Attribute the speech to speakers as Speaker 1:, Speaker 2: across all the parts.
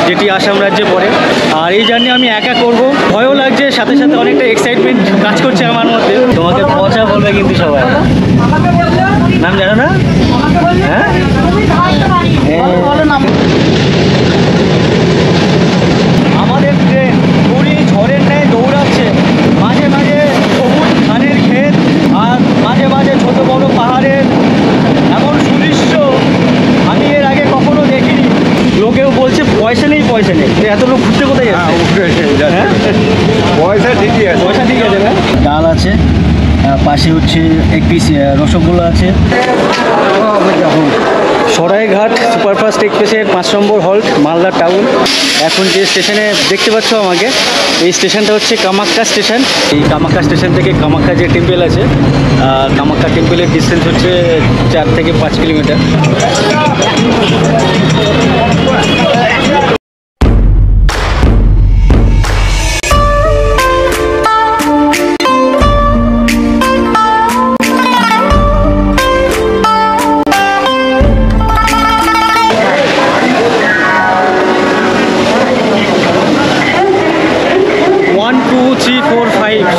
Speaker 1: যেটি আসাম রাজ্যে পড়ে। আর এই জার্নি আমি একা করব, ভয়ও লাগছে, সাথে সাথে অনেকটা এক্সাইটমেন্ট কাজ করছে আমার মধ্যে। তোমাকে পচা বলবে কিন্তু সবাই, নাম জানো না? হ্যাঁ, আমাদের ট্রেন পুরী ঝড়ের ন্যায় দৌড়াচ্ছে, মাঝে মাঝে সবুজ ধানের ক্ষেত আর মাঝে মাঝে ছোট বড় পাহাড়ের এমন সুদৃশ্য আমি এর আগে কখনো দেখিনি। লোকেও বলছে পয়সা নেই পয়সা নেই, এত লোক ঘুরতে কোথায় যাচ্ছে?
Speaker 2: পয়সা ঠিকই আছে,
Speaker 1: পয়সা ঠিক আছে না? ডাল আছে, পাশে হচ্ছে এক পিস রসগোল্লা আছে। সরাইঘাট সুপারফাস্ট এক্সপ্রেসের 5 নম্বর হল্ট মালদা টাউন। এখন যে স্টেশনে দেখতে পাচ্ছ আমাকে, এই স্টেশনটা হচ্ছে কামাখ্যা স্টেশন। এই কামাখ্যা স্টেশন থেকে কামাখ্যা যে টেম্পল আছে, কামাখ্যা টেম্পলের ডিস্টেন্স হচ্ছে 4 থেকে 5 কিলোমিটার।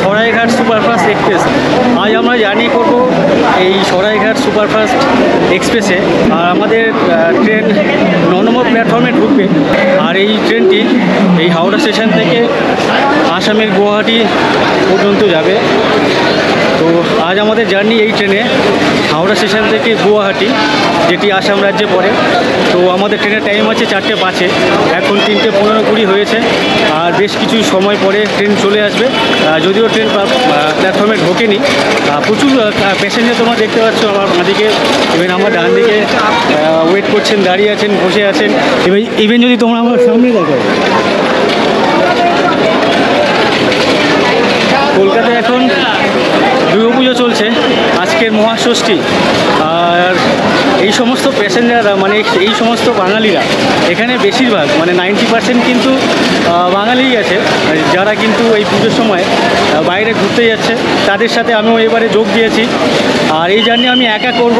Speaker 1: Saraighat superfast express. আজ আমরা জার্নি করব এই সরাইঘাট সুপারফাস্ট এক্সপ্রেসে। আর আমাদের ট্রেন 9 নম্বর প্ল্যাটফর্মে ঢুকবে। আর এই ট্রেনটি এই হাওড়া স্টেশন থেকে আসামের গুয়াহাটি পর্যন্ত যাবে। তো আজ আমাদের জার্নি এই ট্রেনে হাওড়া স্টেশন থেকে গুয়াহাটি, যেটি আসাম রাজ্যে পড়ে। তো আমাদের ট্রেনের টাইম আছে 4টে 5-এ, এখন 3টে 15-20 হয়েছে। আর বেশ কিছু সময় পরে ট্রেন চলে আসবে। যদিও ট্রেন প্ল্যাটফর্মে ঢোকেনি, প্রচুর প্যাসেঞ্জার তোমরা দেখতে পাচ্ছ আমার বাঁদিকে, ইভেন আমার ডান দিকে ওয়েট করছেন, দাঁড়িয়ে আছেন, বসে আছেন। ইভেন যদি তোমরা আমার সামনে দেখো, কলকাতায় এখন দুর্গাপুজো চলছে, আজকের মহাষষ্ঠী। আর এই সমস্ত প্যাসেঞ্জাররা, মানে এই সমস্ত বাঙালিরা এখানে বেশিরভাগ, মানে 90% কিন্তু বাঙালিই আছে, যারা কিন্তু এই পুজোর সময় বাইরে ঘুরতে যাচ্ছে। তাদের সাথে আমিও এবারে যোগ দিয়েছি। আর এই জার্নি আমি একা করব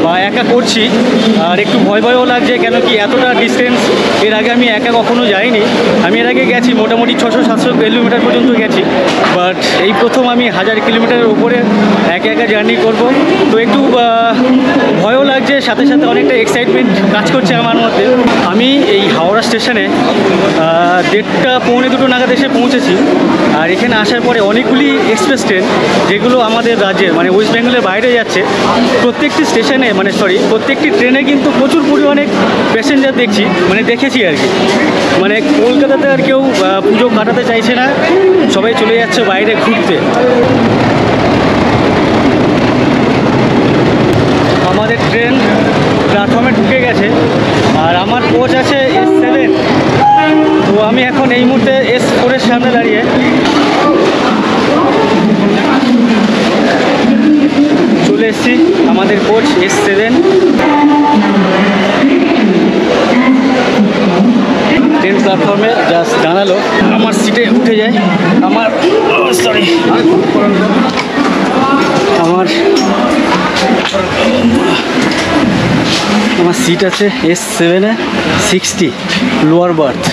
Speaker 1: বা একা করছি। আর একটু ভয় ভয়ও লাগছে, কেন কি এতটা ডিস্টেন্স এর আগে আমি একা কখনো যাইনি। আমি এর আগে গেছি মোটামুটি 600-700 কিলোমিটার পর্যন্ত গেছি, বাট এই প্রথম আমি 1000 কিলোমিটারের উপরে একা একা জার্নি করব। তো একটু ভয়ও লাগছে, সাথে সাথে অনেকটা এক্সাইটমেন্ট কাজ করছে আমার মধ্যে। আমি এই হাওড়া স্টেশনে 1:30-2:45 নাগাদ এসে পৌঁছেছি। আর এখানে আসার পরে অনেকগুলি এক্সপ্রেস ট্রেন, যেগুলো আমাদের রাজ্যের মানে ওয়েস্ট বেঙ্গলের বাইরে যাচ্ছে, প্রত্যেকটি স্টেশনে প্রত্যেকটি ট্রেনে কিন্তু প্রচুর পরিমাণে প্যাসেঞ্জার দেখেছি আর কি। মানে কলকাতাতে আর কেউ পুজো কাটাতে চাইছে না, সবাই চলে যাচ্ছে বাইরে ঘুরতে। আমাদের ট্রেন প্ল্যাটফর্মে ঢুকে গেছে, আর আমার কোচ আছে S7। তো আমি এখন এই মুহূর্তে S4-এর সামনে দাঁড়িয়ে। চলে এসেছি আমাদের কোচ S7। ট্রেন প্ল্যাটফর্মে জাস্ট দাঁড়ালো, আমার সিটে উঠে যায়। আমার সিট আছে S7-এ 60 লোয়ার বার্থ,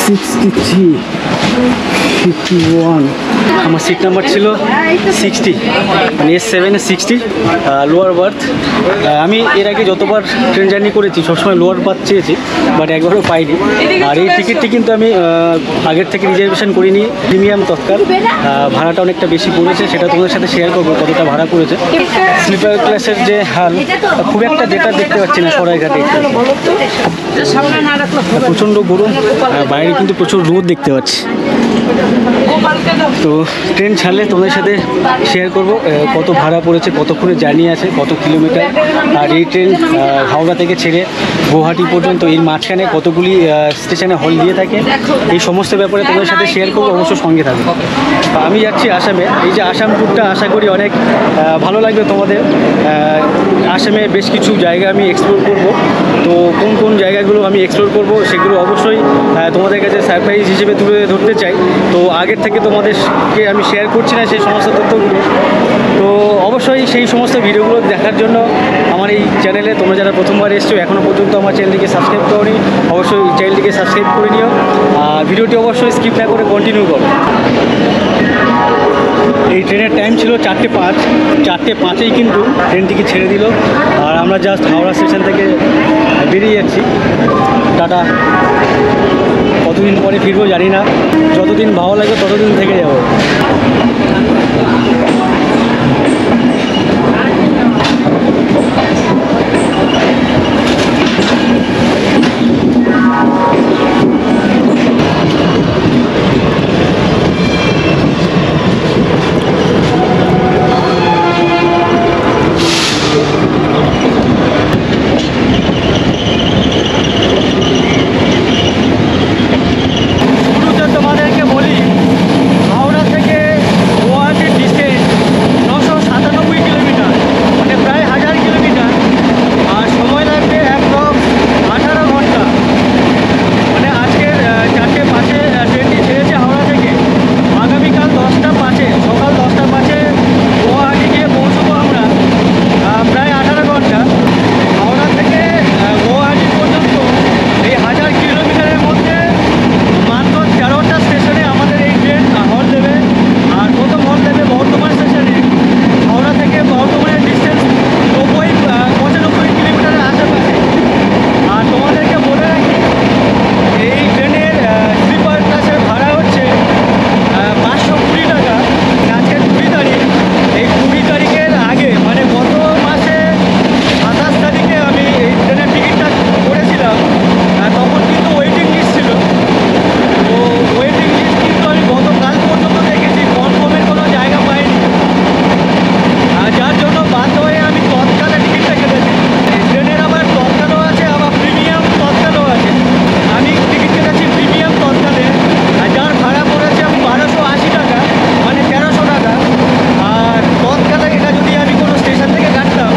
Speaker 1: 63, 51। আমার সিট নাম্বার ছিল 60, মানে S7-এ 60 লোয়ার বার্থ। আমি এর আগে যতবার ট্রেন জার্নি করেছি সবসময় লোয়ার বার্থ চেয়েছি, বাট একবারও পাইনি। আর এই টিকিটটি কিন্তু আমি আগের থেকে রিজার্ভেশন করিনি, প্রিমিয়াম তৎকাল। ভাড়াটা অনেকটা বেশি পড়েছে, সেটা তোমাদের সাথে শেয়ার করবো কতটা ভাড়া পড়েছে। স্লিপার ক্লাসের যে হাল, খুব একটা যেটা দেখতে পাচ্ছি না সরাইঘাটে। প্রচণ্ড গরম, বাইরে কিন্তু প্রচুর রোদ দেখতে পাচ্ছি। তো ট্রেন ছাড়লে তোমাদের সাথে শেয়ার করব কত ভাড়া পড়েছে, কতক্ষণে জার্নি আছে, কত কিলোমিটার। আর এই ট্রেন হাওড়া থেকে ছেড়ে গুয়াহাটি পর্যন্ত এর মাঝখানে কতগুলি স্টেশনে হল দিয়ে থাকে, এই সমস্ত ব্যাপারে তোমাদের সাথে শেয়ার করবো, অবশ্য সঙ্গে থাকবে। আমি যাচ্ছি আসামে। এই যে আসাম ট্যুরটা আশা করি অনেক ভালো লাগবে তোমাদের। আসামে বেশ কিছু জায়গা আমি এক্সপ্লোর করব। তো কোন কোন জায়গাগুলো আমি এক্সপ্লোর করব সেগুলো অবশ্যই তোমাদের কাছে সারপ্রাইজ হিসেবে তুলে ধরতে চাই। তো আগের থেকে থেকে তোমাদেরকে আমি শেয়ার করছি না সেই সমস্ত তথ্যগুলো। তো অবশ্যই সেই সমস্ত ভিডিওগুলো দেখার জন্য আমার এই চ্যানেলে তোমরা যারা প্রথমবার এসছো এখনও পর্যন্ত আমার চ্যানেলটিকে সাবস্ক্রাইব করোনি, অবশ্যই চ্যানেলটিকে সাবস্ক্রাইব করে নিও। আর ভিডিওটি অবশ্যই স্কিপ না করে কন্টিনিউ করো। এই ট্রেনের টাইম ছিল 4:05, 4:05-এই কিন্তু ট্রেনটিকে ছেড়ে দিল। আর আমরা জাস্ট হাওড়া স্টেশন থেকে বেরিয়ে যাচ্ছি। টাটা। কতদিন পরে ফিরবো জানি না, যতদিন ভালো লাগে ততদিন থেকে যাবো। তোমাদেরকে বলি, হাওড়া থেকে গুয়াহাটির ডিস্টেন্স 997 কিলোমিটার, মানে প্রায় 1000 কিলোমিটার। আর সময় লাগবে একদম 18 ঘন্টা। মানে আজকের 4:05-এ ট্রেনটি ছেড়েছে হাওড়া থেকে। আগামীকাল 10:05-এ, সকাল 10:05-এ গুয়াহাটি গিয়ে পৌঁছবো আমরা, প্রায় 18 ঘন্টা। হাওড়া থেকে গুয়াহাটি পর্যন্ত এই 1000 কিলোমিটারের মধ্যে মাত্র 13টা স্টেশনে আমাদের এই ট্রেন হল্ট দেবে। আর প্রথম হল্ট দেবে বর্ধমান স্টেশনে। হাওড়া থেকে বর্ধমানের ডিস্টেন্স 95 কিলোমিটারের আশেপাশে। আর তোমাদেরকে বলে রাখি, এই ট্রেনের স্লিপার ক্লাসের ভাড়া হচ্ছে 520 টাকা। আজকে 20 তারিখ, এই 20 তারিখের আগে মানে গত মাসে 27 তারিখে আমি এই ট্রেনের টিকিটটা করেছিলাম। তখন কিন্তু ওয়েটিং লিস্ট ছিল। তো ওয়েটিং লিস্ট কিন্তু আমি গতকাল পর্যন্ত দেখেছি, কনফার্মের কোনো জায়গা পাইনি। আর যার জন্য বাধ্য হয়ে আমি তৎকালে টিকিটটা কেটেছি। ট্রেনের আবার তৎকালও আছে, আবার প্রিমিয়াম তৎকালও আছে। আমি টিকিট কেটেছি প্রিমিয়াম তৎকালে, আর যার ভাড়া পড়েছে 1280 টাকা, মানে 1300 টাকা। আর তৎকালে এটা যদি আমি কোনো স্টেশন থেকে কাটতাম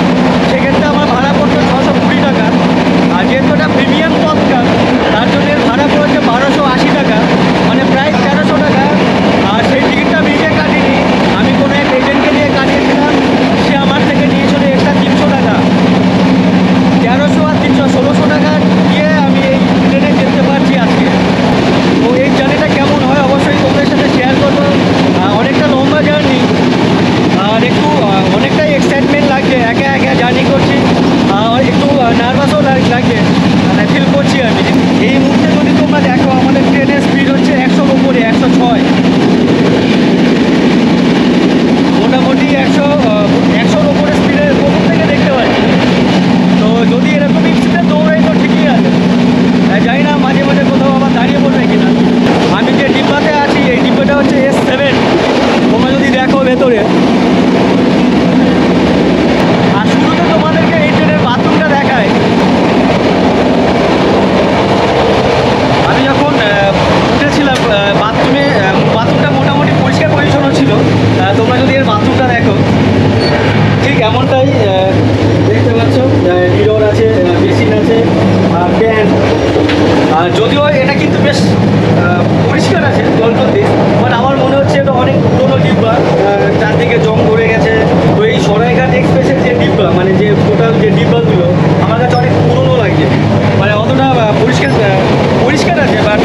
Speaker 1: সেক্ষেত্রে আমার ভাড়া পড়তো 620 টাকা। আর যেহেতু এটা প্রিমিয়াম তৎকাল, তার জন্য এর ভাড়া পড়েছে 1280 টাকা, মানে প্রায় 1300 টাকা। আর সেই টিকিটটা আমি নিজে কাটিনি, আমি কোনো এক এজেন্টকে দিয়ে কাটিয়েছিলাম। সে আমার থেকে নিয়েছিল একটা 300 টাকা। 1300 আর 300, 1600 টাকা দিয়ে আমি এই ট্রেনে যেতে পারছি আজকে। তো এই জার্নিটা কেমন হয় অবশ্যই তোমাদের সাথে শেয়ার করবো। অনেকটা লম্বা জার্নি, আর একটু অনেকটাই এক্সাইটমেন্ট লাগছে। একা একা জার্নি করছি, একটু নার্ভাসও লাগছে, ফিল করছি আমি। এই মুহূর্তে যদি তোমরা দেখো, আমাদের ট্রেনের স্পিড হচ্ছে 100-র উপরে, 106। মোটামুটি 100-র উপরে স্পিডের প্রথম থেকে দেখতে পাচ্ছি। তো যদি এরকমই স্পিডে দৌড়াই তো ঠিকই আছে। জানি না মাঝে মাঝে কোথাও আবার দাঁড়িয়ে পড়বে কিনা। আমি যে ডিব্বাতে আছি, এই ডিব্বাটা হচ্ছে S7। তোমরা যদি দেখো ভেতরে, আর শুরুতে তোমাদেরকে এই ট্রেনের বাথরুমটা দেখায়। আমি যখন উঠেছিলাম বাথরুমটা মোটামুটি পরিষ্কার পরিচ্ছন্ন ছিল। তোমরা যদি এর বাথরুমটা দেখো, ঠিক এমনটাই দেখতে পাচ্ছ। মিরর আছে, বেসিন আছে, আর ফ্যান। আর যদিও এটা কিন্তু বেশ পরিষ্কার আছে, জল দিয়ে, বাট আমার মনে হচ্ছে এটা অনেক পুরোনো ডিব্বা, চারদিকে জং ধরে গেছে। তো এই সরাইঘাট এক্সপ্রেসের যে ডিব্বা, মানে যে টোটাল যে ডিব্বাগুলো, আমার কাছে অনেক পুরোনো লাগছে। মানে অতটা পরিষ্কার আছে, বাট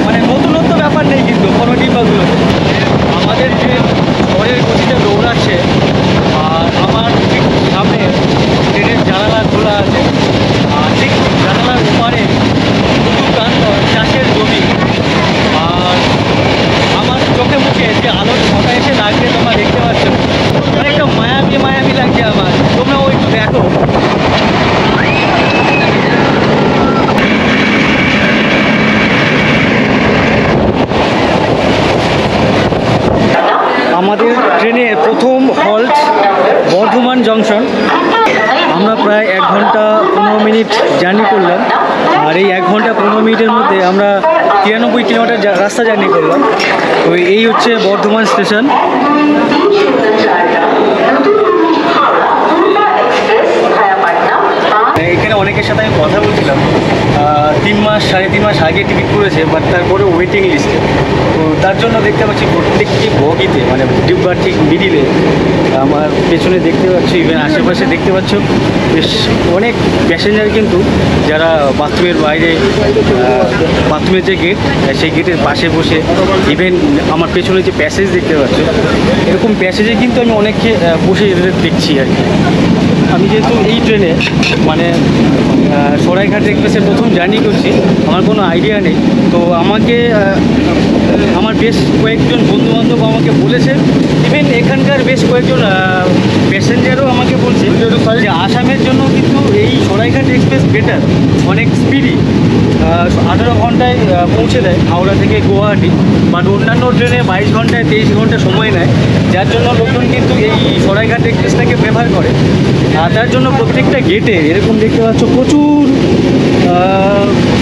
Speaker 1: মানে নতুনত্ব ব্যাপার নেই কিন্তু কোনো ডিব্বাগুলো। আমাদের যে শহরের গতিতে দৌড়াচ্ছে, আর আমার ঠিক সামনে ট্রেনের জানালা খোলা আছে। আর ঠিক জানালার ওপারে দুটো প্রান্ত চাষের জমি। আর আমার চোখে মুখে যে আলোর ছটা এসে লাগছে তোমরা দেখতে পাচ্ছ, অনেকটা মায়াবী লাগছে আমার। তোমরাও একটু দেখো। আমাদের ট্রেনের প্রথম হল্ট বর্ধমান জংশন। আমরা প্রায় 1 ঘন্টা 15 মিনিট জার্নি করলাম। আর এই 1 ঘন্টা 15 মিনিটের মধ্যে আমরা 93 কিলোমিটার রাস্তা জার্নি করলাম। তো এই হচ্ছে বর্ধমান স্টেশন। এখানে অনেকের সাথে আমি কথা বলছিলাম। 3 মাস মাস 3.5 মাস আগে টিকিট করেছে, বাট তারপরে ওয়েটিং লিস্টে। তো তার জন্য দেখতে পাচ্ছি প্রত্যেকটি বগিতে মানে ডিব্বার ঠিক মিডিলে, আমার পেছনে দেখতে পাচ্ছ, ইভেন আশেপাশে দেখতে পাচ্ছ বেশ অনেক প্যাসেঞ্জার কিন্তু যারা বাথরুমের বাইরে, বাথরুমের যে গেট সেই গেটের পাশে বসে, ইভেন আমার পেছনে যে প্যাসেজ দেখতে পাচ্ছ, এরকম প্যাসেজে কিন্তু আমি অনেককে বসে এদের দেখছি আর কি। আমি যেহেতু এই ট্রেনে মানে সরাইঘাট এক্সপ্রেসে প্রথম জার্নি করছি, আমার কোনো আইডিয়া নেই। তো আমাকে আমার বেশ কয়েকজন বন্ধুবান্ধব আমাকে বলেছে, ইভেন এখানকার বেশ কয়েকজন প্যাসেঞ্জারও আমাকে বলছে যে আসামের জন্য কিন্তু এই সরাইঘাট এক্সপ্রেস বেটার, অনেক স্পিডি, 18 ঘন্টায় পৌঁছে দেয় হাওড়া থেকে গুয়াহাটি, বাট অন্যান্য ট্রেনে 22 ঘন্টায় 23 ঘন্টা সময় নেয়, যার জন্য লোকজন কিন্তু এই সরাইঘাট এক্সপ্রেসটাকে প্রেফার করে। আর তার জন্য প্রত্যেকটা গেটে এরকম দেখতে পাচ্ছ প্রচুর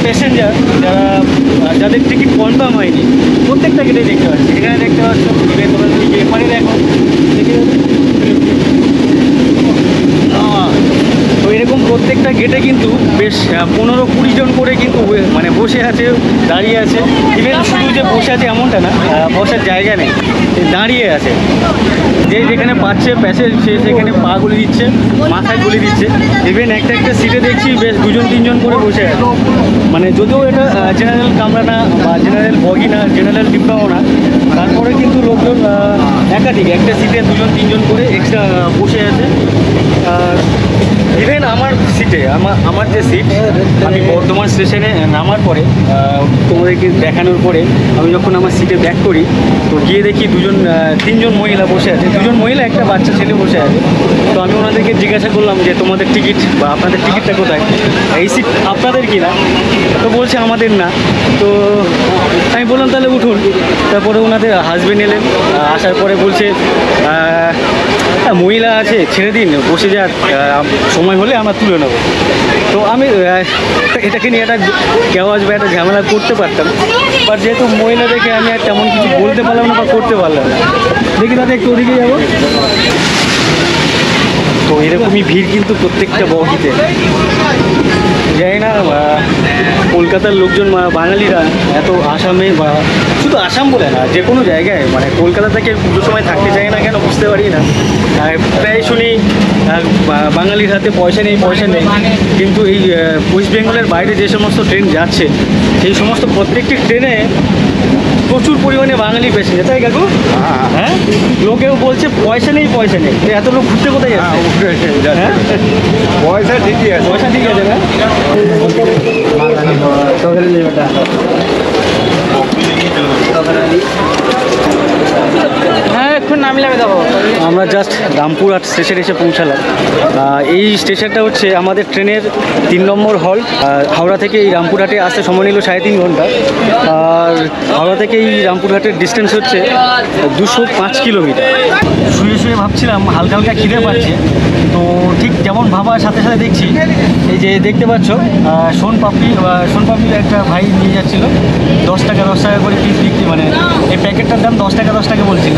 Speaker 1: প্যাসেঞ্জার যাদের টিকিট কনফার্ম হয়নি, প্রত্যেকটা গেটেই দেখতে পাচ্ছি। এখানে দেখতে পাচ্ছ, এখানে দেখো, তো এরকম প্রত্যেকটা গেটে কিন্তু বেশ 15-20 জন করে কিন্তু মানে বসে আছে, দাঁড়িয়ে আছে। ইভেন শুধু যে বসে আছে এমনটা না, বসার জায়গা নেই, দাঁড়িয়ে আছে। যে যেখানে পাচ্ছে প্যাসেজ সে সেখানে পা গুলি দিচ্ছে, মাথায় গুলি দিচ্ছে। ইভেন একটা সিটে দেখছি বেশ 2-3 জন করে বসে আছে। মানে যদিও এটা জেনারেল কামরা না বা জেনারেল বগি না, জেনারেল ডিব্বাও না, তারপরে কিন্তু লোকজন একাধিক একটা সিটে 2-3 জন করে এক্সট্রা বসে আছে। ইভেন আমার সিটে, আমার যে সিট, আমি বর্ধমান স্টেশনে নামার পরে তোমাদেরকে দেখানোর পরে আমি যখন আমার সিটে ব্যাক করি, তো গিয়ে দেখি 3জন মহিলা বসে আছে, 2জন মহিলা একটা বাচ্চা ছেলে বসে আছে। তো আমি ওনাদেরকে জিজ্ঞাসা করলাম যে তোমাদের টিকিট বা আপনাদের টিকিটটা কোথায়, এই সিট আপনাদের কি না? তো বলছে আমাদের না। তো আমি বললাম তাহলে উঠুন। তারপরে ওনাদের হাজবেন্ড এলেন, আসার পরে বলছে মহিলা আছে, ছেড়ে দিন, বসে যাক, সময় হলে আমরা তুলে নেবো। তো আমি এটাকে নিয়ে একটা কেওয়াজ বা একটা ঝামেলা করতে পারতাম, বাট যেহেতু মহিলা দেখে আমি আর তেমন কিছু বলতে পারলাম না বা করতে পারলাম না। দেখি তাদের একটু ওদিকে যাবো। তো এরকমই ভিড় কিন্তু প্রত্যেকটা বগিতে। জানি না কলকাতার লোকজন বাঙালিরা এত আসামে, বা শুধু আসাম বলে না, যে কোনো জায়গায় মানে কলকাতা থেকে পুরো সময় থাকতে চায় না কেন বুঝতে পারি না। প্রায় শুনি বাঙালির হাতে পয়সা নেই, কিন্তু এই ওয়েস্ট বেঙ্গলের বাইরে যে সমস্ত ট্রেন যাচ্ছে, সেই সমস্ত প্রত্যেকটি ট্রেনে প্রচুর পরিমাণে বাঙালি প্যাসেঞ্জার, তাই কাকু? হ্যাঁ, লোকেও বলছে পয়সা নেই। এত লোক ঘুরতে কোথায় যাচ্ছে? হ্যাঁ,
Speaker 2: পয়সা ঠিকই আছে।
Speaker 1: পয়সা ঠিক আছে না?
Speaker 3: হ্যাঁ, এখন নামলে আমি যাবো।
Speaker 1: আমরা জাস্ট রামপুরহাট স্টেশনে এসে পৌঁছালাম। এই স্টেশনটা হচ্ছে আমাদের ট্রেনের 3 নম্বর হল্ট। হাওড়া থেকে এই রামপুরহাটে আসতে সময় নিল 3.5 ঘন্টা। আর হাওড়া থেকে এই রামপুরহাটের ডিস্টেন্স হচ্ছে 205 কিলোমিটার। শুয়ে ভাবছিলাম, হালকা খিদে পাচ্ছে। তো ঠিক যেমন ভাবার সাথে সাথে দেখছি, এই যে দেখতে পাচ্ছ সোনপাপড়ি একটা ভাই নিয়ে যাচ্ছিলো 10 টাকা করে পিস বিক্রি, মানে এই প্যাকেটটার দাম 10 টাকা বলছিল।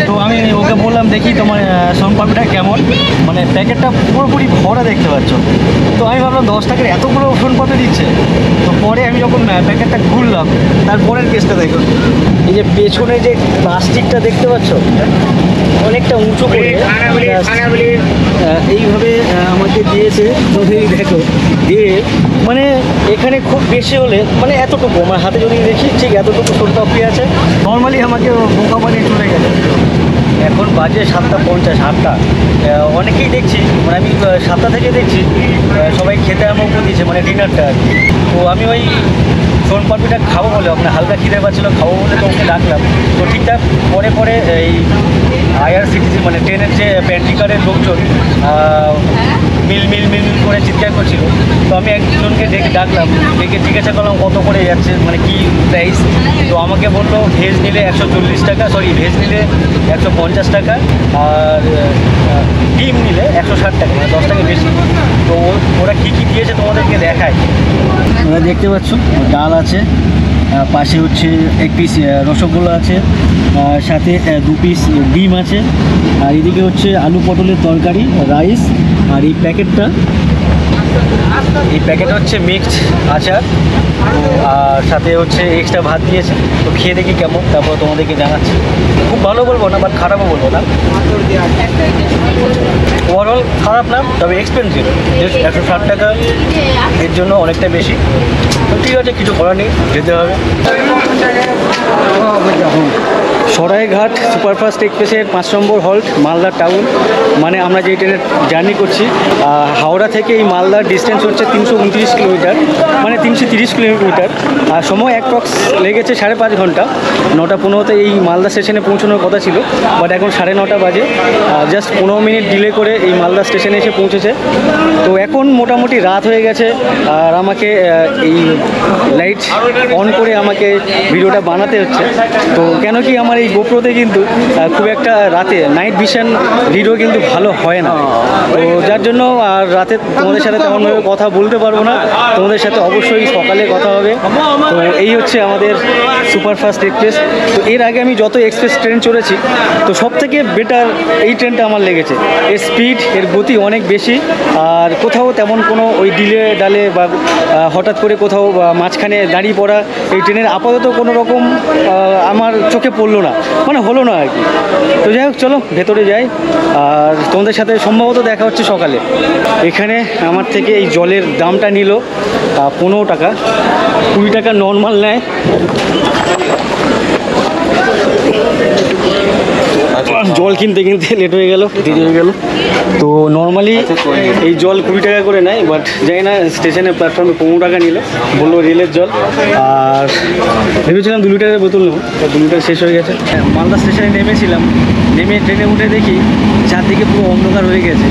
Speaker 1: তো আমি ওকে বললাম দেখি তোমার সোনপাপড়িটা কেমন, মানে প্যাকেটটা পুরোপুরি ভরা দেখতে পাচ্ছ। তো আমি ভাবলাম 10 টাকার এতগুলো সোনপাপড়ি দিচ্ছে। তো পরে আমি যখন প্যাকেটটা খুললাম, তারপরের কেসটা দেখো, এই যে পেছনে যে প্লাস্টিকটা দেখতে পাচ্ছ, অনেকটা উঁচু করে এইভাবে আমাকে দিয়েছে। দেখো দিয়ে মানে এখানে খুব বেশি হলে মানে এতটুকু আমার হাতে যদি দেখি, ঠিক এতটুকু সোনপাপড়ি আছে। নর্মালি আমাকে বোকা বানিয়ে চলে গেছে। এখন বাজে 7:50, 8টা। অনেকেই দেখছি, মানে আমি 7টা থেকে দেখছি সবাই খেতে আমাকে দিয়েছে, মানে ডিনারটা আর কি। তো আমি ওই সোনপাপড়িটা খাবো বলে, আপনার হালকা খিদে পাচ্ছিলো, খাবো বলে তো ওকে ডাকলাম। তো ঠিকঠাক পরে এই IRCTC মানে ট্রেনের যে প্যান্ট্রিকারের লোকজন মিল করে চিৎকার করছিল। তো আমি একজনকে ডাকলাম, ডেকে জিজ্ঞাসা করলাম কত করে যাচ্ছে, মানে কি প্রাইস। তো আমাকে বললো ভেজ নিলে 140 টাকা, ভেজ নিলে 150 টাকা, আর ডিম নিলে 160 টাকা, মানে 10 টাকা বেশি। তো ওরা কী দিয়েছে তোমাদেরকে দেখায়। তোমরা দেখতে পাচ্ছ ডাল আছে, পাশে হচ্ছে 1 পিস রসগোল্লা আছে, সাথে 2 পিস ডিম আছে, আর এদিকে হচ্ছে আলু পটলের তরকারি, রাইস, আর এই প্যাকেটটা এই প্যাকেট হচ্ছে মিক্সড আচার, আর সাথে হচ্ছে এক্সট্রা ভাত দিয়েছে। তো খেয়ে দেখি কেমন, তারপর তোমাদেরকে জানাচ্ছি। খুব ভালো বলবো না, বাট খারাপও বলবো না। ওভারঅল খারাপ না, তবে এক্সপেন্সিভ। 160 টাকা এর জন্য অনেকটা বেশি। তো ঠিক আছে, কিছু করার নেই, যেতে হবে। সরাইঘাট সুপারফাস্ট এক্সপ্রেসের 5 নম্বর হল্ট মালদা টাউন। মানে আমরা যে ট্রেনে জার্নি করছি, হাওড়া থেকে এই মালদার ডিস্টেন্স হচ্ছে 329 কিলোমিটার, মানে 330 কিলোমিটার। আর সময় অ্যাপ্রক্স লেগেছে 5.5 ঘন্টা। 9:15 এই মালদা স্টেশনে পৌঁছানোর কথা ছিল, বাট এখন 9:30 বাজে। জাস্ট 15 মিনিট ডিলে করে এই মালদা স্টেশনে এসে পৌঁছেছে। তো এখন মোটামুটি রাত হয়ে গেছে, আর আমাকে এই লাইট অন করে আমাকে ভিডিওটা বানাতে হচ্ছে। তো কেন কি আমার এই গোপ্রোতে কিন্তু খুব একটা রাতে নাইট ভিশন ভিডিও কিন্তু ভালো হয় না। তো যার জন্য আর রাতে তোমাদের সাথে তেমনভাবে কথা বলতে পারবো না। তোমাদের সাথে অবশ্যই সকালে কথা হবে। তো এই হচ্ছে আমাদের সুপারফাস্ট এক্সপ্রেস। তো এর আগে আমি যত এক্সপ্রেস ট্রেন চড়েছি, তো সব থেকে বেটার এই ট্রেনটা আমার লেগেছে। এর স্পিড, এর গতি অনেক বেশি, আর কোথাও তেমন কোনো ওই ডিলে ডালে বা হঠাৎ করে কোথাও মাঝখানে দাঁড়িয়ে পড়া এই ট্রেনের আপাতত কোনো রকম আমার চোখে পড়লো না, মানে হলো না আর কি। তো যাই হোক, চলো ভেতরে যাই, আর তোমাদের সাথে সম্ভবত দেখা হচ্ছে সকালে। এখানে আমার থেকে এই জলের দামটা নিল 15 টাকা। 20 টাকা নর্মাল নেয়। জল কিনতে কিনতে লেট হয়ে গেল, দেরি হয়ে গেল। তো নর্মালি এই জল 20 টাকা করে নেয়, বাট জানি না স্টেশনে প্ল্যাটফর্মে 15 টাকা নিল, বললো রেলের জল। আর ভেবেছিলাম 2 লিটারের বোতল নেবো, 2 লিটার শেষ হয়ে গেছে। মালদা স্টেশনে নেমেছিলাম, নেমে ট্রেনে উঠে দেখি চারদিকে পুরো অন্ধকার হয়ে গেছে।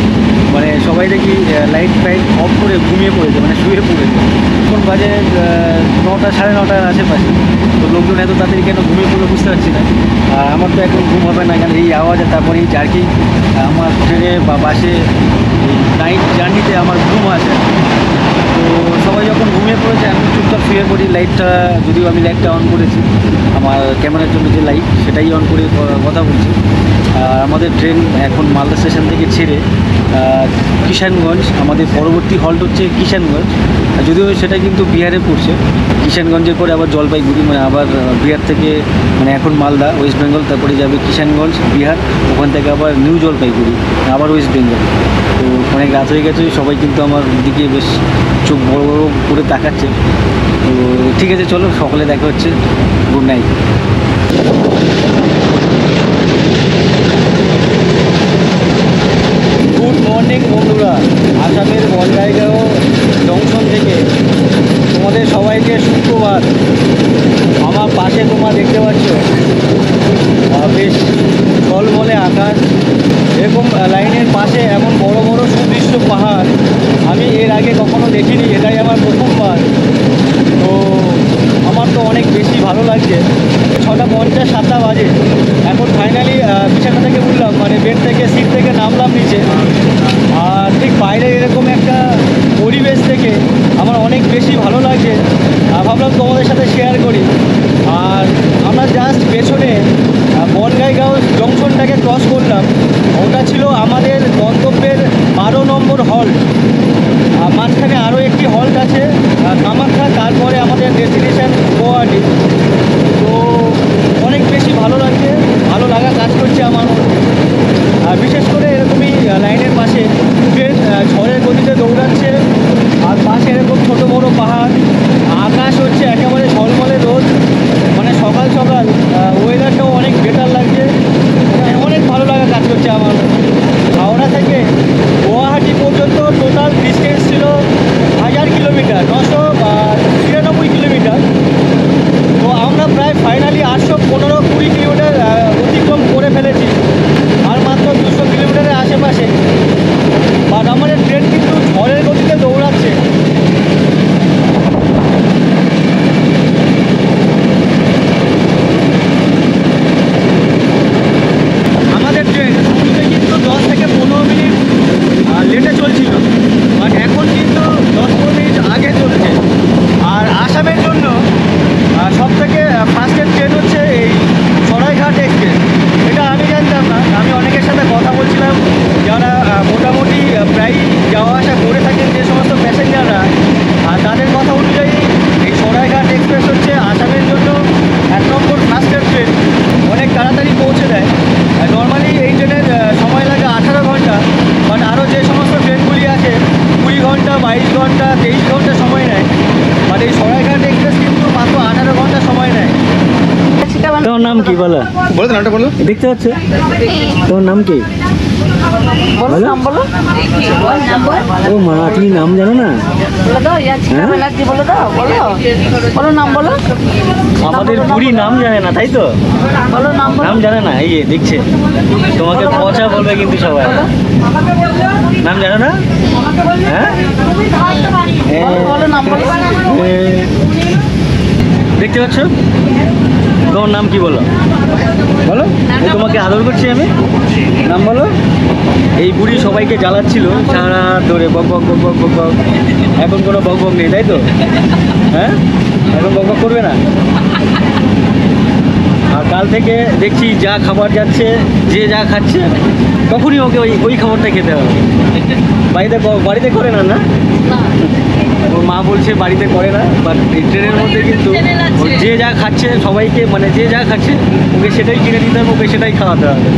Speaker 1: মানে সবাই দেখি লাইট ফাইট অফ করে ঘুমিয়ে পড়েছে, মানে শুয়ে পড়েছে। এখন বাজে 9টা 9:30 আশেপাশে। তো লোকজন এত তাড়াতাড়ি কেন ঘুমিয়ে পড়লো বুঝতে পারছি না। আর আমার তো এখন ঘুম হবে না, কারণ এই আওয়াজে, তারপরে এই জার্কিং, আমার ট্রেনে বা বাসে এই নাইট জার্নিতে আমার ঘুম আসে। তো সবাই যখন ঘুমিয়ে পড়েছে, আমি চুপচাপ শুয়ে পড়ি। লাইটটা, যদিও আমি লাইটটা অন করেছি, আমার ক্যামেরার জন্য যে লাইট, সেটাই অন করে কথা বলছি। আর আমাদের ট্রেন এখন মালদা স্টেশন থেকে ছেড়ে কিষানগঞ্জ, আমাদের পরবর্তী হল্ট হচ্ছে কিষানগঞ্জ। যদিও সেটা কিন্তু বিহারে পড়ছে। কিষানগঞ্জের পরে আবার জলপাইগুড়ি, মানে আবার বিহার থেকে, মানে এখন মালদা ওয়েস্ট বেঙ্গল, তারপরে যাবে কিষানগঞ্জ বিহার, ওখান থেকে আবার নিউ জলপাইগুড়ি, আবার ওয়েস্ট বেঙ্গল। তো অনেক রাত হয়ে গেছে, সবাই কিন্তু আমার দিকে বেশ চোখ বড় বড় করে তাকাচ্ছে। তো ঠিক আছে, চলো সকালে দেখা হচ্ছে। Good night. গুড মর্নিং বন্ধুরা, আসামের বনগাইগাঁও জংশন থেকে তোমাদের সবাইকে সুপ্রভাত। আমার পাশে তোমরা দেখতে পাচ্ছ বেশ ঝলমলে আকাশ। এরকম লাইনের পাশে এমন বড় বড় সুদৃশ্য পাহাড় আমি এর আগে কখনো দেখিনি, এটাই আমার প্রথমবার। তো আমার তো অনেক বেশি ভালো লাগছে। 6:50 7টা বাজে। এখন ফাইনালি বিছানা থেকে উঠলাম, মানে বেড থেকে, সিট থেকে নামলাম নিচে। আর ঠিক বাইরে এরকম একটা পরিবেশ থেকে আমার অনেক বেশি ভালো লাগছে। ভাবলাম তোমাদের সাথে শেয়ার করি। আর আমরা জাস্ট পেছনে বনগাইগাঁও জংশনটাকে ক্রস করলাম। ওটা ছিল আমাদের গন্তব্যের 12 নম্বর হল্ট। মাঝখানে আরও একটি হল্ট আছে কামাখ্যা, তারপরে আমাদের ডেস্টিনেশন গুয়াহাটি। তো অনেক বেশি ভালো লাগছে, ভালো লাগা কাজ করছে আমার। আর বিশেষ করে এরকমই লাইনের পাশে ট্রেন ঝড়ের গতিতে দৌড়াচ্ছে, আর পাশে এরকম ছোটো বড়ো পাহাড়, আকাশ হচ্ছে একেবারে কি বলো?
Speaker 2: বলো তো নামটা বলো।
Speaker 1: দেখতে পাচ্ছ? তোমার নাম কি?
Speaker 3: বলো নাম বলো।
Speaker 1: ও মা, তুমি নাম জানো না?
Speaker 3: বলে দাও, ইয়াচিকা ব্যানার্জি বলে দাও, বলো বলো নাম বলো।
Speaker 1: আমাদের বুড়ি নাম জানে না, তাই তো?
Speaker 3: বলো নাম বলো।
Speaker 1: নাম জানে না, এই যে দেখছে তোমাকে পচা বলবে কিন্তু সবাই। নাম জানো না? হ্যাঁ
Speaker 3: বলো বলো নাম বলো।
Speaker 1: দেখতে পাচ্ছ? তোমার নাম কি বলো? বলো, এই তোমাকে আদর করছি আমি। নাম বলো। এই বুড়ি সবাইকে জ্বালাচ্ছিল সারা রাত ধরে, বক বক বক বক বক বক। এখন কোনো বক বক নেই, তাই তো? হ্যাঁ, এখন বক বক করবে না। আর কাল থেকে দেখছি যা খাবার যাচ্ছে, যে যা খাচ্ছে, তখনই ওকে ওই খাবারটা খেতে হবে। বাড়িতে করে না, না? ওর মা বলছে বাড়িতে করে না, বাট এই ট্রেনের মধ্যে কিন্তু ও যে যা খাচ্ছে সবাইকে, মানে যে যা খাচ্ছে ওকে সেটাই কিনে দিতে হবে, ওকে সেটাই খাওয়াতে হবে।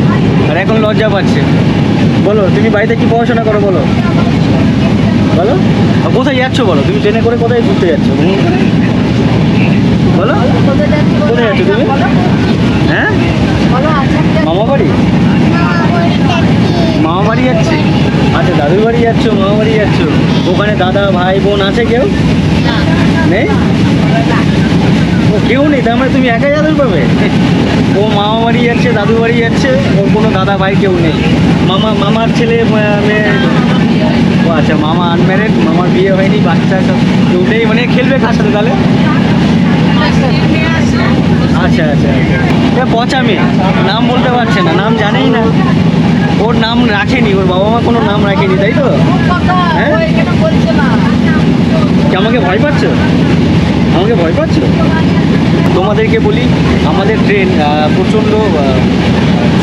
Speaker 1: আর এখন লজ্জা পাচ্ছে। বলো, তুমি বাড়িতে কি পড়াশোনা করো বলো? বলো, আর কোথায় যাচ্ছ বলো? তুমি ট্রেনে করে কোথায় ঘুরতে যাচ্ছ বলো? কোথায় যাচ্ছ তুমি? হ্যাঁ,
Speaker 3: বলো আচ্ছা
Speaker 1: মামা বাড়ি? মামা বাড়ি যাচ্ছে? আচ্ছা, দাদুর বাড়ি যাচ্ছ, মামা বাড়ি যাচ্ছ। ওখানে দাদা ভাই বোন আছে কেউ নেই? ও কেউ নেই, তার মানে তুমি একাই দাদুর পাবে? ও মামা বাড়ি যাচ্ছে, দাদু বাড়ি যাচ্ছে, ওর কোনো দাদা ভাই কেউ নেই। মামার ছেলে মেয়ে? ও আচ্ছা, মামা আনম্যারেড, মামার বিয়ে হয়নি, বাচ্চা সব কেউ নেই, মানে খেলবে কার সাথে তাহলে? আচ্ছা আচ্ছা, এটা পচা মেয়ে, নাম বলতে পারছে না, নাম জানেই না। ওর নাম রাখেনি, ওর বাবা মা কোনো নাম রাখেনি, তাই তো? হ্যাঁ, কি আমাকে ভয় পাচ্ছ? আমাকে ভয় পাচ্ছ? তোমাদেরকে বলি, আমাদের ট্রেন প্রচণ্ড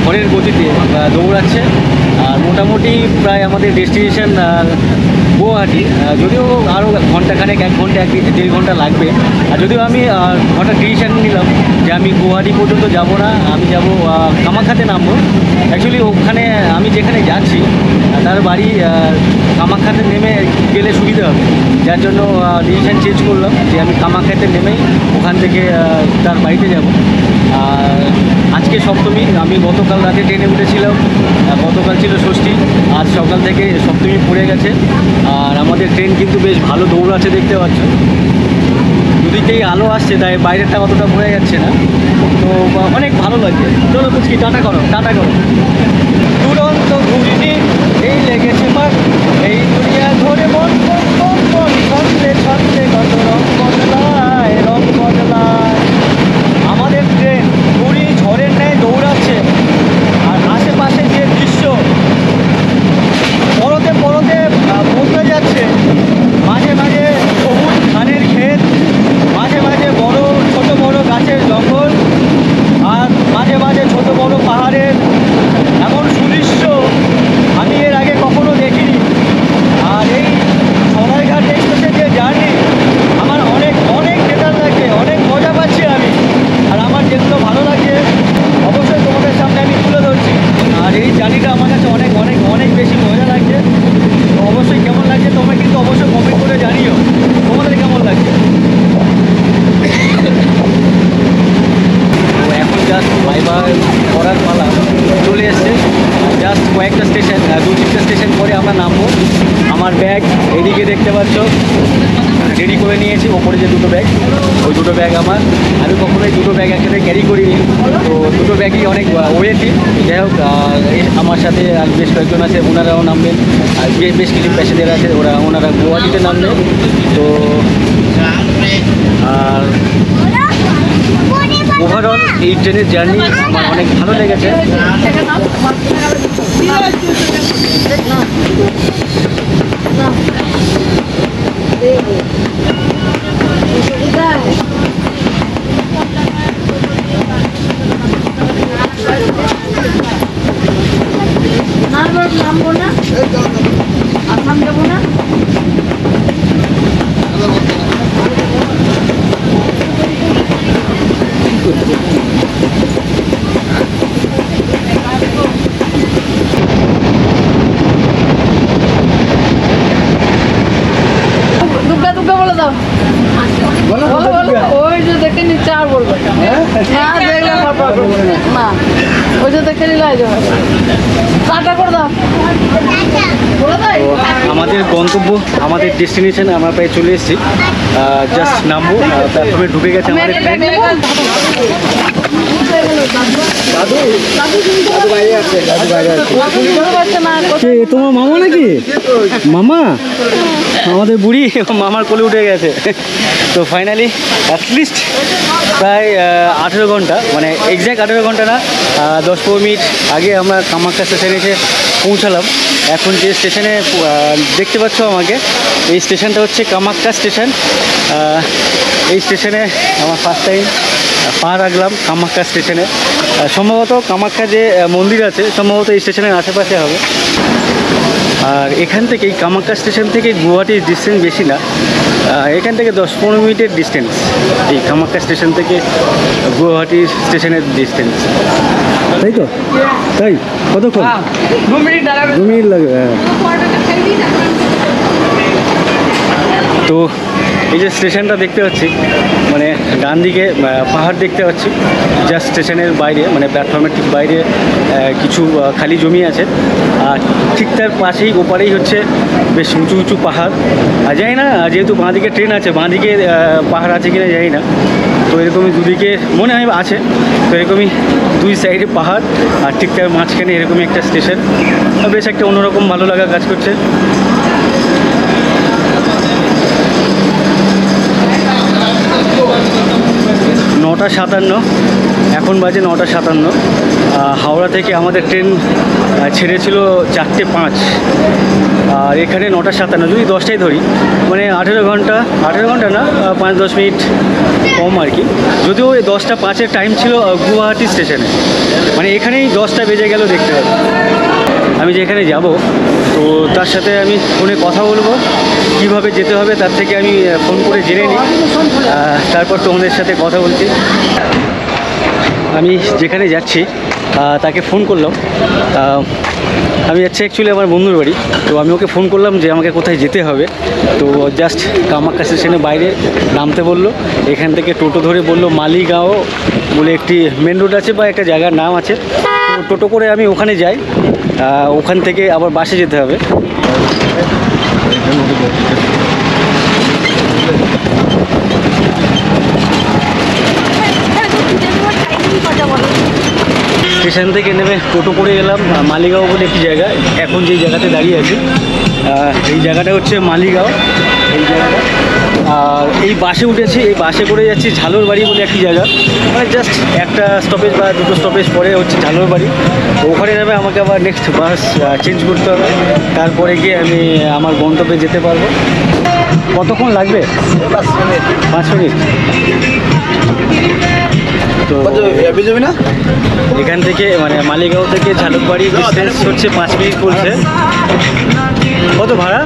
Speaker 1: ঝড়ের গতিতে দৌড়াচ্ছে। আর মোটামুটি প্রায় আমাদের ডেস্টিনেশন গুয়াহাটি। যদিও আরও ঘন্টাখানেক, 1 ঘন্টা 1.5 ঘন্টা লাগবে। আর যদিও আমি হঠাৎ ডিসিশান নিলাম যে আমি গুয়াহাটি পর্যন্ত যাব না, আমি যাব কামাখ্যাতে নামবো। অ্যাকচুয়ালি ওখানে আমি যেখানে যাচ্ছি তার বাড়ি কামাখ্যাতে নেমে গেলে সুবিধা হবে, যার জন্য ডিসিশান চেঞ্জ করলাম যে আমি কামাখ্যাতে নেমেই ওখান থেকে তার বাড়িতে যাব। আর আজকে সপ্তমী, আমি গতকাল রাতে ট্রেনে উঠেছিলাম, গতকাল ছিল ষষ্ঠী, আজ সকাল থেকে সপ্তমী পড়ে গেছে। আর আমাদের ট্রেন কিন্তু বেশ ভালো দৌড়াচ্ছে, দেখতে পাচ্ছ। দুদিকেই আলো আসছে, তাই বাইরেটা অতটা বোঝা যাচ্ছে না, তো অনেক ভালো লাগছে। চলো বুঝকি, টাটা করো, টাটা করো। দুরন্ত ঘুরিনি, এই লেগেছে মার, এই দুনিয়া ঘরে মন মন মন মন, ছন্দে ছন্দে কত রং বদলায়, রং বদলায়। আমাদের ট্রেন ঘুরি ঝড়ের ন্যায় দৌড়াচ্ছে। আর আশেপাশে যে দৃশ্য, পরতে পরতে বদলে যাচ্ছে। মাঝে মাঝে সবুজ ধানের ক্ষেত, মাঝে মাঝে বড় ছোট বড় গাছের জঙ্গল, আর মাঝে মাঝে ছোট বড় পাহাড়ের এমন সুদৃশ্য আমি এর আগে কখনো দেখিনি। আর এই সরাইঘাট এক্সপ্রেসের যে জার্নি, আমার অনেক অনেক বেটার লাগছে, অনেক মজা পাচ্ছি আমি। আর আমার যেগুলো ভালো লাগছে অবশ্যই তোমাদের সামনে আমি তুলে ধরছি। আর এই জার্নিটা আমার কাছে অনেক অনেক অনেক বেশি মজা লাগছে। তো অবশ্যই কেমন লাগছে তোমরা কিন্তু অবশ্যই কমেন্ট করে জানিও তোমাদের কেমন লাগছে। তো এখন জাস্ট বাই বাই করার পালা চলে এসছে। জাস্ট কয়েকটা স্টেশন, 2-3টা স্টেশন পরে আমরা নামবো। আমার ব্যাগ এদিকে দেখতে পাচ্ছ রেডি করে নিয়েছি, ওপরে যে দুটো ব্যাগ, ওই দুটো ব্যাগ আমার। আমি কখনোই দুটো ব্যাগ একসাথে ক্যারি করিনি, তো দুটো ব্যাগই অনেক ওয়েটি। যাই হোক, আমার সাথে আর বেশ কয়েকজন আছে, ওনারাও নামবেন। আর বেশ কিছু প্যাসেঞ্জার আছে, ওনারা গুয়াহাটিতে নামবেন। তো আর ওভারঅল এই ট্রেনের জার্নি আমার অনেক ভালো লেগেছে।
Speaker 3: নামবো না, আসাম যাবো না। দুর্গা দুর্গা বলে দাও, বলো বলো। ওই যে দেখে নিচ্ছে আর বলবো, হ্যাঁ দেখলাম। না ওইটা তো খেলে লয়ে যাবে টাটা করে দাও বলে দাও
Speaker 1: তো আমাদের গন্তব্য, আমাদের ডেস্টিনেশন আমরা প্রায় চলে এসেছি। জাস্ট নামবো, প্ল্যাটফর্মে ঢুকে গেছে আমাদের ট্রেন। কে তোমার মামা নাকি? মামা, আমাদের বুড়ি মামার কোলে উঠে গেছে। তো ফাইনালি অ্যাটলিস্ট প্রায় 18 ঘন্টা, মানে এক্স্যাক্ট 18 ঘন্টা না, 10-15 মিনিট আগে আমরা কামাখ্যা স্টেশনে এসে পৌঁছালাম। এখন যে স্টেশনে দেখতে পাচ্ছ আমাকে, এই স্টেশনটা হচ্ছে কামাখ্যা স্টেশন। এই স্টেশনে আমার ফার্স্ট টাইম পা রাখলাম, কামাখ্যা স্টেশনে। সম্ভবত কামাখ্যা যে মন্দির আছে সম্ভবত এই স্টেশনের আশেপাশে হবে। আর এখান থেকে এই কামাখ্যা স্টেশন থেকে গুয়াহাটির ডিস্টেন্স বেশি না, এখান থেকে 10-15 মিনিটের ডিস্টেন্স এই কামাখ্যা স্টেশন থেকে গুয়াহাটি স্টেশনের ডিস্টেন্স। তাই তো? তাই কতক্ষণ?
Speaker 3: 2 মিনিট দাঁড়াবে।
Speaker 1: 2 মিনিট লাগবে। তো এই যে স্টেশনটা দেখতে পাচ্ছি, মানে ডান দিকে পাহাড় দেখতে পাচ্ছি। জাস্ট স্টেশনের বাইরে, মানে প্ল্যাটফর্মের ঠিক বাইরে কিছু খালি জমি আছে, আর ঠিক তার পাশেই ওপারেই হচ্ছে বেশ উঁচু উঁচু পাহাড়। আর জানি না, যেহেতু বাঁ দিকে ট্রেন আছে, বাঁ দিকে পাহাড় আছে কিনা জানি না। তো এরকমই দুদিকে মনে হয় আছে, তো এরকমই 2 সাইডে পাহাড়, আর ঠিক তার মাঝখানে এরকমই একটা স্টেশন। বেশ একটা অন্যরকম ভালো লাগা কাজ করছে। 9:57, এখন বাজে 9:57। হাওড়া থেকে আমাদের ট্রেন ছেড়েছিল 4:05, আর এখানে 9:57। যদি 10টায় ধরি মানে 18 ঘন্টা না, 5-10 মিনিট কম আর কি। যদিও ওই 10:05-এর টাইম ছিল গুয়াহাটি স্টেশনে, মানে এখানেই 10টা বেজে গেল দেখতে পাবো। আমি যেখানে যাব তো তার সাথে আমি ফোনে কথা বলবো, কীভাবে যেতে হবে তার থেকে আমি ফোন করে জেনে নিই, তারপর তোমাদের সাথে কথা বলছি। আমি যেখানে যাচ্ছি তাকে ফোন করলাম। আমি যাচ্ছি অ্যাকচুয়ালি আমার বন্ধুর বাড়ি। তো আমি ওকে ফোন করলাম যে আমাকে কোথায় যেতে হবে। তো জাস্ট কামাখ্যা স্টেশনের বাইরে নামতে বললো। এখান থেকে টোটো ধরে বললো মালিগাঁও বলে একটি মেন রোড আছে বা একটা জায়গার নাম আছে। তো টোটো করে আমি ওখানে যাই, ওখান থেকে আবার বাসে যেতে হবে। স্টেশন থেকে নেমে টোটো করে এলাম মালিগাঁও বলে একটি জায়গা। এখন যেই জায়গাতে দাঁড়িয়ে আছি এই জায়গাটা হচ্ছে মালিগাঁও, এই জায়গাটা। আর এই বাসে উঠেছি, এই বাসে করে যাচ্ছি ঝালরবাড়ি বলে একটি জায়গা, মানে জাস্ট একটা স্টপেজ বা দুটো স্টপেজ পরে হচ্ছে ঝালরবাড়ি। ওখানে যাবে আমাকে আবার নেক্সট বাস চেঞ্জ করতে হবে, তারপরে গিয়ে আমি আমার গন্তব্যে যেতে পারবো। কতক্ষণ লাগবে? 5 মিনিট। তো এখান থেকে মানে মালিগাঁও থেকে ঝালুকবাড়ি ডিস্টেন্স হচ্ছে 5 মিনিট বলছে। কত ভাড়া?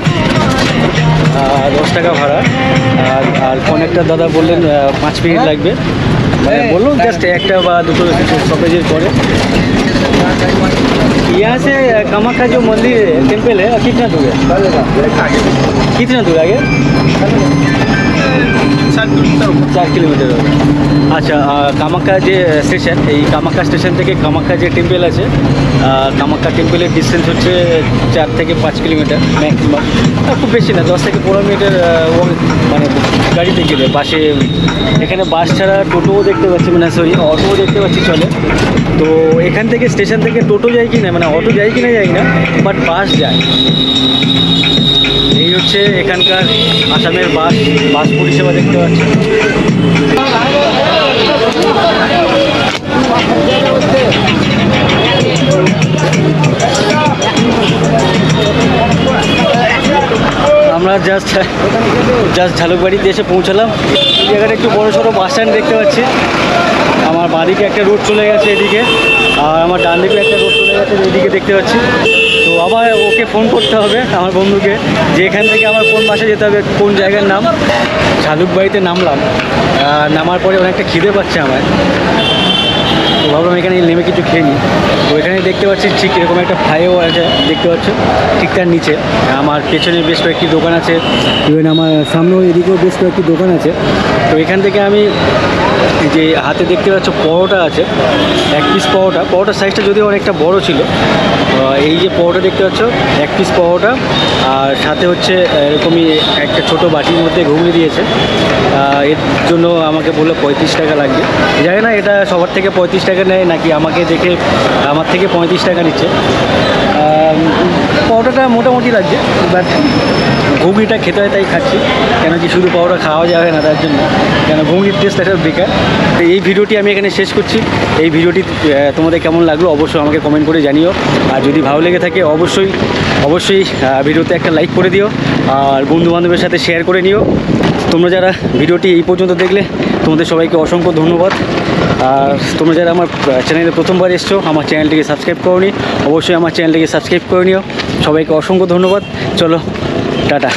Speaker 1: 10 টাকা ভাড়া। আর কনেক্টর দাদা বললেন 5 মিনিট লাগবে, মানে বললো জাস্ট একটা বা দুটো স্টপেজের পরে। यहाँ से कामाख्या जो मंदिर है, टेम्पल है, कितना दूर है? कितना दूर आगे? 4 किलोमीटर। আচ্ছা, কামাখ্যা যে স্টেশন, এই কামাখ্যা স্টেশন থেকে কামাখ্যা যে টেম্পল আছে, কামাখ্যা টেম্পলের ডিস্টেন্স হচ্ছে 4 থেকে 5 কিলোমিটার ম্যাক্সিমাম, খুব বেশি না, 10 থেকে 15 মিনিটের মানে গাড়িতে গেলে। বাসে এখানে বাস ছাড়া টোটোও দেখতে পাচ্ছি, মানে সরি অটোও দেখতে পাচ্ছি চলে। তো এখান থেকে স্টেশন থেকে টোটো যায় কি না, মানে অটো যায় কি না যাই না, বাট বাস যায়। এই হচ্ছে এখানকার আসামের বাস পরিষেবা দেখতে পাচ্ছি। আমরা জাস্ট ঝালুকবাড়িতে এসে পৌঁছালাম। এই জায়গাটা একটু বড় সড়ো বাস স্ট্যান্ড দেখতে পাচ্ছি। আমার বাঁদিকে একটা রোড চলে গেছে এদিকে, আর আমার ডান দিকে একটা রোড চলে গেছে এদিকে দেখতে পাচ্ছি। তো আবার ওকে ফোন করতে হবে আমার বন্ধুকে, যে এখান থেকে আমার কোন বাসে যেতে হবে, কোন জায়গার নাম। ঝালুকবাড়িতে নামলাম, নামার পরে অনেকটা খিদে পাচ্ছে আমার। তো ভাবলাম এখানে নেমে কিছু খেয়ে নিই। তো এখানে দেখতে পাচ্ছি ঠিক এরকম একটা ফ্লাইওভার আছে, দেখতে পাচ্ছ ঠিক তার নিচে। আমার পেছনে বেশ কয়েকটি দোকান আছে, ইভেন আমার সামনেও এদিকেও বেশ কয়েকটি দোকান আছে। তো এখান থেকে আমি এই যে হাতে দেখতে পাচ্ছ পরোটা আছে, এক পিস পরোটা। পরোটার সাইজটা যদিও অনেকটা বড় ছিল। এই যে পরোটা দেখতে পাচ্ছ, এক পিস পরোটা, আর সাথে হচ্ছে এরকমই একটা ছোট বাটির মধ্যে ঘুগনি দিয়েছে। এর জন্য আমাকে বললো 35 টাকা লাগবে। জানি না এটা সবার থেকে 35 টাকা নেয় নাকি আমাকে দেখে আমার থেকে 35 টাকা নিচ্ছে। পরোটাটা মোটামুটি লাগছে, বাট ঘুগনিটা খেতে হয় তাই খাচ্ছি, কেন কি শুধু পরোটা খাওয়া যাবে না তার জন্য, কেন ঘুগনির টেস্ট একটা বেকার। তো এই ভিডিওটি আমি এখানে শেষ করছি। এই ভিডিওটি তোমাদের কেমন লাগলো অবশ্যই আমাকে কমেন্ট করে জানিও। আর যদি ভালো লেগে থাকে অবশ্যই ভিডিওতে একটা লাইক করে দিও, আর বন্ধুবান্ধবের সাথে শেয়ার করে নিও। তোমরা যারা ভিডিওটি এই পর্যন্ত দেখলে তোমাদের সবাইকে অসংখ্য ধন্যবাদ। আর তোমরা যারা আমার চ্যানেলে প্রথমবার এসছো, আমার চ্যানেলটিকে সাবস্ক্রাইব করোনি, অবশ্যই আমার চ্যানেলটিকে সাবস্ক্রাইব করে নিও। সবাইকে অসংখ্য ধন্যবাদ। চলো, টাটা।